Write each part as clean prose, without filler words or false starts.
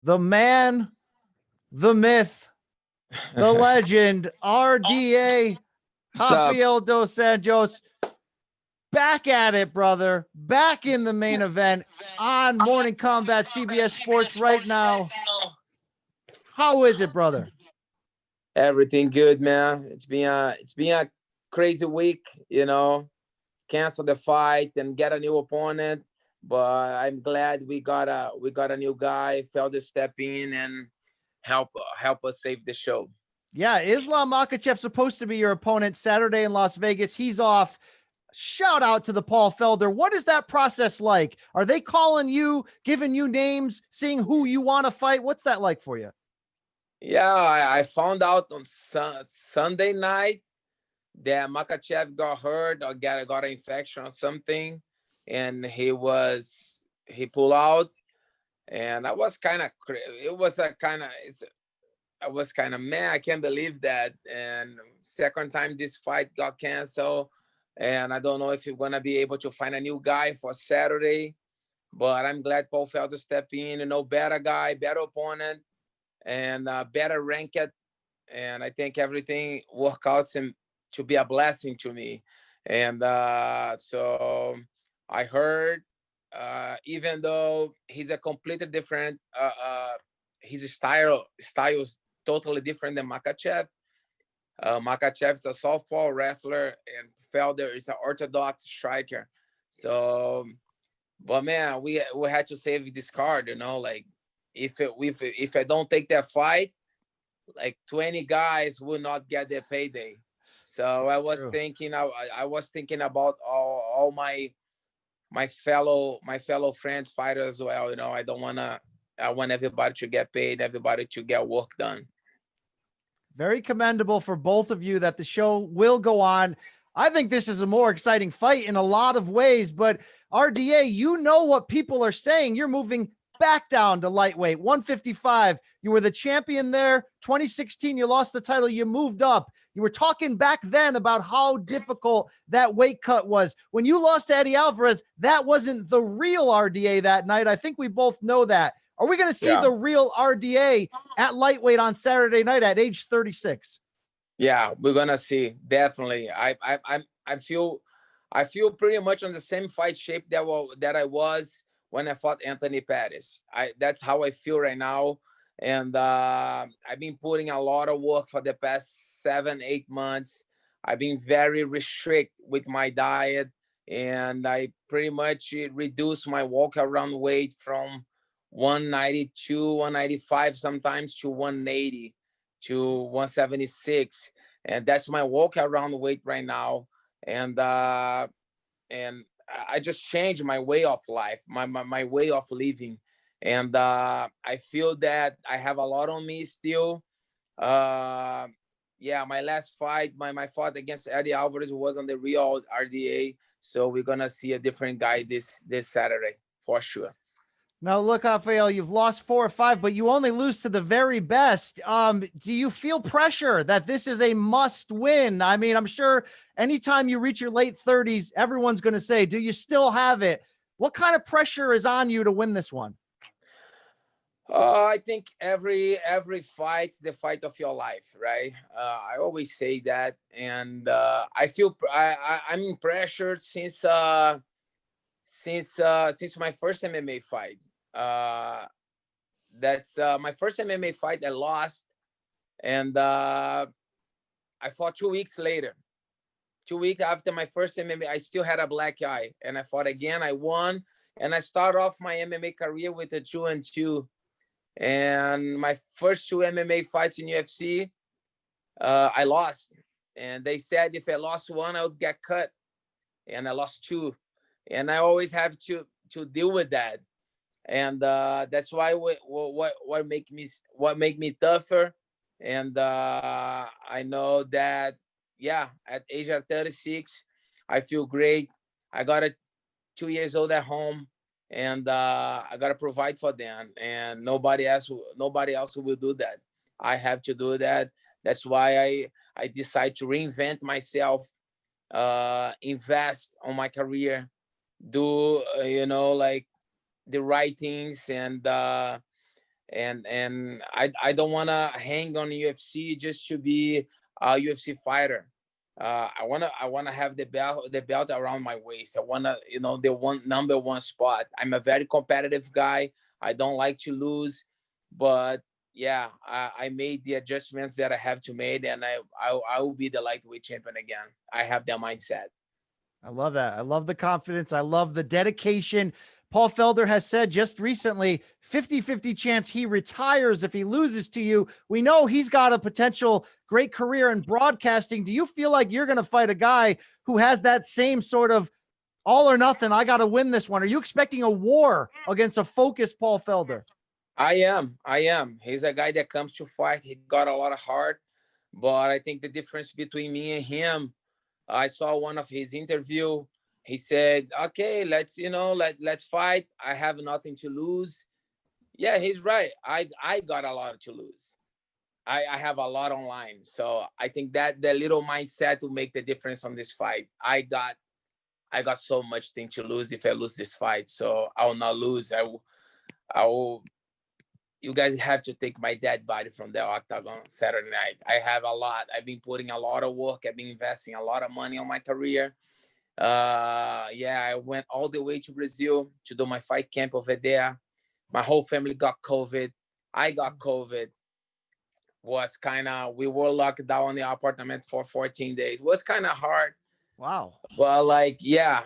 the man, the myth, the legend, RDA, Rafael dos Anjos. Back at it, brother. Back in the main event on Morning Combat CBS Sports right now. How is it, brother? Everything good, man. It's been a crazy week, Cancel the fight and get a new opponent, but I'm glad we got a new guy. Felder step in and help us save the show. Yeah, Islam Makhachev supposed to be your opponent Saturday in Las Vegas. He's off. Shout out to the Paul Felder. What is that process like? Are they calling you, giving you names, seeing who you want to fight? What's that like for you? Yeah, I found out on Sunday night that Makhachev got hurt or got an infection or something, and he pulled out, and I was kind of I was kind of mad. I can't believe that. And second time this fight got canceled, and I don't know if you're gonna be able to find a new guy for Saturday, but I'm glad Paul Felder stepped in. Better guy, better opponent, and better ranked, and I think everything worked out to be a blessing to me. And so I heard, even though he's a completely different, his style is totally different than Makhachev. Makhachev is a southpaw wrestler, and Felder is an orthodox striker. So, but man, we had to save this card. Like if I don't take that fight, like 20 guys will not get their payday. So I was thinking, I was thinking about all my fellow friends fighters as well. I want everybody to get paid, everybody to get work done. Very commendable for both of you that the show will go on. I think this is a more exciting fight in a lot of ways, but RDA, you know what people are saying. You're moving back down to lightweight, 155. You were the champion there. 2016, you lost the title. You moved up. You were talking back then about how difficult that weight cut was. When you lost to Eddie Alvarez, that wasn't the real RDA that night. I think we both know that. Are we going to see the real RDA at lightweight on Saturday night at age 36? Yeah, we're gonna see. Definitely. I feel pretty much on the same fight shape that I was when I fought Anthony Pettis. That's how I feel right now. And I've been putting a lot of work for the past 7-8 months. I've been very restrict with my diet, and I pretty much reduced my walk around weight from 192, 195 sometimes to 180 to 176. And that's my walk around weight right now. And I just changed my way of life, my way of living. And I feel that I have a lot on me still. My last fight, my fight against Eddie Alvarez was on the real RDA. So we're going to see a different guy this Saturday for sure. Now, look, Rafael, you've lost 4 or 5, but you only lose to the very best. Do you feel pressure that this is a must win? I mean, I'm sure anytime you reach your late 30s, everyone's going to say, do you still have it? What kind of pressure is on you to win this one? I think every fight's the fight of your life, right? I always say that. And I feel I'm pressured since my first MMA fight. That's my first MMA fight. I lost, and I fought 2 weeks later. 2 weeks after my first MMA, I still had a black eye, and I fought again. I won, and I started off my MMA career with a 2-2. And my first 2 MMA fights in UFC, I lost. And they said if I lost one, I would get cut, and I lost 2. And I always have to deal with that. And that's why what make me tougher. And I know that, at age of 36, I feel great. I got a 2 years old at home, and I got to provide for them, and nobody else will do that. I have to do that. That's why I decide to reinvent myself, invest on my career, do like the right things, and and I don't want to hang on UFC just to be a UFC fighter. I wanna have the belt around my waist. I wanna, the number one spot. I'm a very competitive guy. I don't like to lose, but yeah, I made the adjustments that I have to make, and I will be the lightweight champion again. I have that mindset. I love that. I love the confidence. I love the dedication. Paul Felder has said just recently 50-50 chance he retires if he loses to you. We know he's got a potential great career in broadcasting. Do you feel like you're going to fight a guy who has that same sort of all or nothing? I got to win this one. Are you expecting a war against a focused Paul Felder? I am. He's a guy that comes to fight. He got a lot of heart, but I think the difference between me and him, I saw one of his interview. He said, "Okay, let's fight. I have nothing to lose." Yeah, he's right. I got a lot to lose. I have a lot online, so I think that the little mindset will make the difference on this fight. I got so much thing to lose if I lose this fight, so I will not lose. I will. You guys have to take my dead body from the octagon Saturday night. I have a lot. I've been putting a lot of work. I've been investing a lot of money on my career. Yeah, I went all the way to Brazil to do my fight camp over there. My whole family got COVID. I got COVID. We were locked down in the apartment for 14 days. It was kind of hard. Wow. Well, yeah,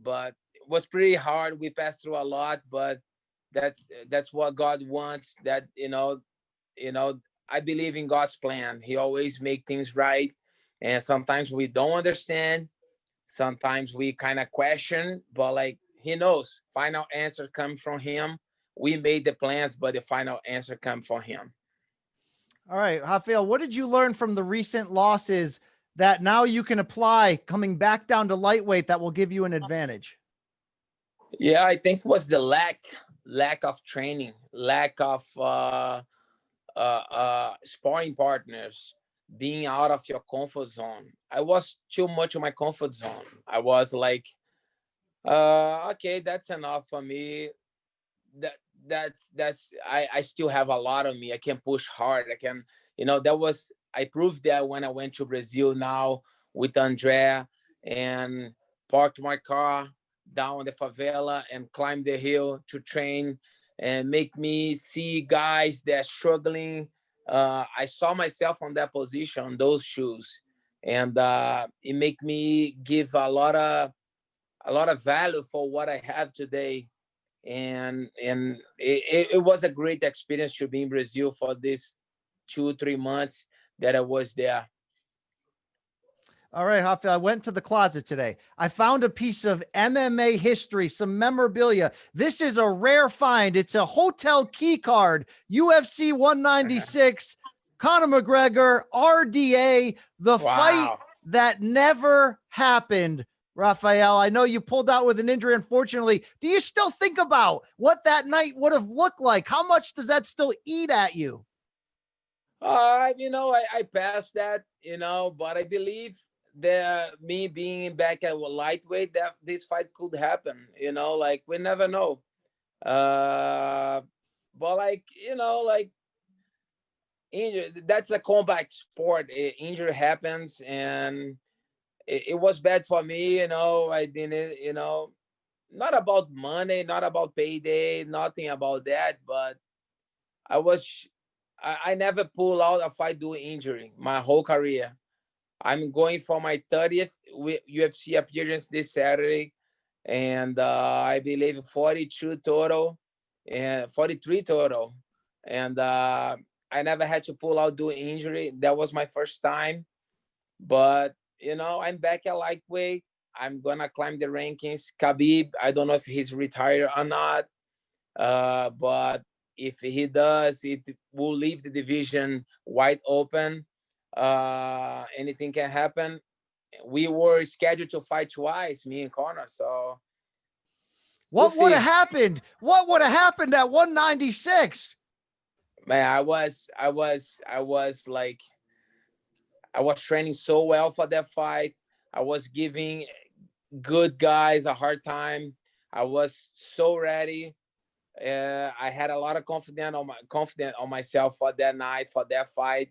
but it was pretty hard. We passed through a lot, but that's what God wants. I believe in God's plan. He always make things right, and sometimes we don't understand. Sometimes we kind of question, but He knows. Final answer comes from Him. We made the plans, but the final answer comes from Him. All right, Rafael, what did you learn from the recent losses that now you can apply coming back down to lightweight that will give you an advantage? Yeah, I think it was the lack of training, lack of sparring partners, being out of your comfort zone. I was too much in my comfort zone. I was like, okay, that's enough for me. I still have a lot of me. I can push hard. I can, I proved that when I went to Brazil now with Andrea and parked my car down the favela and climbed the hill to train and make me see guys that are struggling. I saw myself on that position, those shoes, and it made me give a lot of value for what I have today. And it was a great experience to be in Brazil for this 2-3 months that I was there. All right, Rafael, I went to the closet today. I found a piece of MMA history, some memorabilia. This is a rare find. It's a hotel key card, UFC 196, Conor McGregor, RDA, the fight that never happened. Rafael, I know you pulled out with an injury, unfortunately. Do you still think about what that night would have looked like? How much does that still eat at you? I passed that, but I believe that me being back at lightweight, that this fight could happen, we never know. But injury, that's a combat sport. Injury happens, and it was bad for me. I didn't, not about money, not about payday, nothing about that, but I never pull out a fight due injury my whole career. I'm going for my 30th UFC appearance this Saturday, and I believe 42 total and 43 total. And I never had to pull out due injury. That was my first time. But, I'm back at lightweight. I'm going to climb the rankings. Khabib, I don't know if he's retired or not, but if he does, it will leave the division wide open. Anything can happen. We were scheduled to fight twice, me and Conor. So what would have happened? What would have happened at 196? Man, I was training so well for that fight. I was giving good guys a hard time. I was so ready. I had a lot of confidence on myself for that night, for that fight.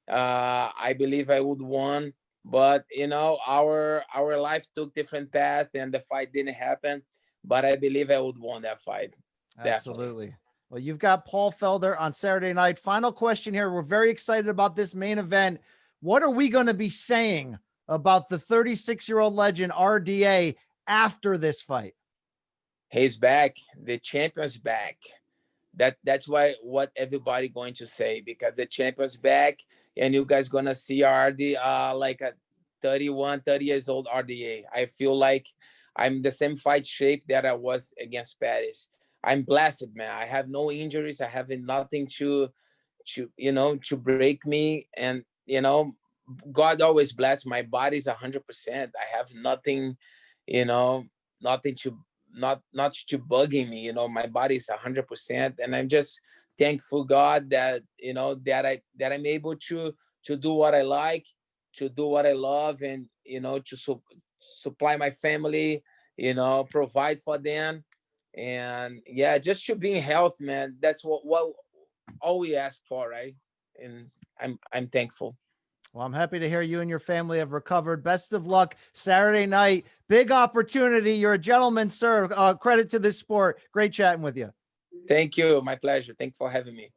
I believe I would won, but you know, our life took different path, and the fight didn't happen. But I believe I would won that fight. Definitely. Absolutely. Well, you've got Paul Felder on Saturday night. Final question here. We're very excited about this main event. What are we going to be saying about the 36-year-old legend RDA after this fight? He's back. The champion's back. That's why what everybody going to say, because the champion's back, and you guys gonna see RD like a 30 years old RDA. I feel like I'm the same fight shape that I was against Paris. I'm blessed, man. I have no injuries. I have nothing to to break me, and God always bless. My body's 100%. I have nothing, nothing to not to bugging me. My body's 100%, and I'm just thankful God that that I'm able to do what I like, to do what I love, and to supply my family, provide for them, and yeah, just to be in health, man. That's what all we ask for, right? And I'm thankful. Well, I'm happy to hear you and your family have recovered. Best of luck Saturday night. Big opportunity. You're a gentleman, sir. Credit to this sport. Great chatting with you. Thank you. My pleasure. Thank you for having me.